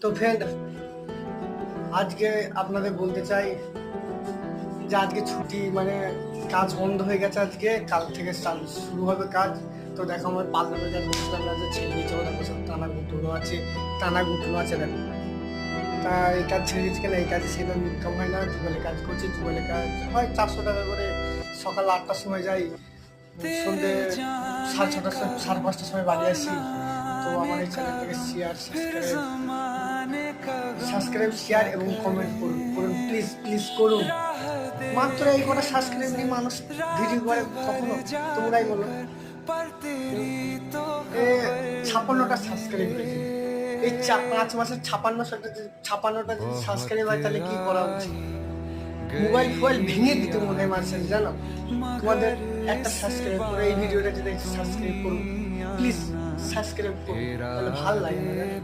তো ফ্রেন্ড, আজকে আপনাদের বলতে চাই যে আজকে ছুটি, মানে কাজ বন্ধ হয়ে গেছে। আজকে কাল থেকে শুরু হবে কাজ। তো দেখো আমার পার্লার বাজার বসলাম, যে ছেলে নিচে ওরা বসে টানা গুটলো আছে দেখো। তা এই কাজ ছেড়ে দিচ্ছি কেন? এই কাজে সেরকম ইনকাম হয় না। যুগলে কাজ করছি, যুগলে কাজ হয় 400 টাকা করে। সকাল 8টার সময় যাই, সন্ধ্যে 6:30 5:30 সময় বাড়ি আসি। তো আমার এই চ্যানেলটাকে শেয়ার এবং কমেন্ট করুন প্লিজ প্লিজ করুন। মাত্র এই কটা সাবস্ক্রাইব নিয়ে মানুষ ভিডিও করে কখনো? তোমরাই বলো। 56টা সাবস্ক্রাইব হয়েছে এই 5 মাসের। 56টা যদি সাবস্ক্রাইব হয় তাহলে কি করা উচিত? মোবাইল ফোবাইল ভেঙে দিতে মনে হয় মানুষের, জানো? তোমাদের একটা সাবস্ক্রাইব করে এই ভিডিওটা যদি সাবস্ক্রাইব করুন প্লিজ, সাবস্ক্রাইব করুন, তাহলে ভালো লাগে না, জানো?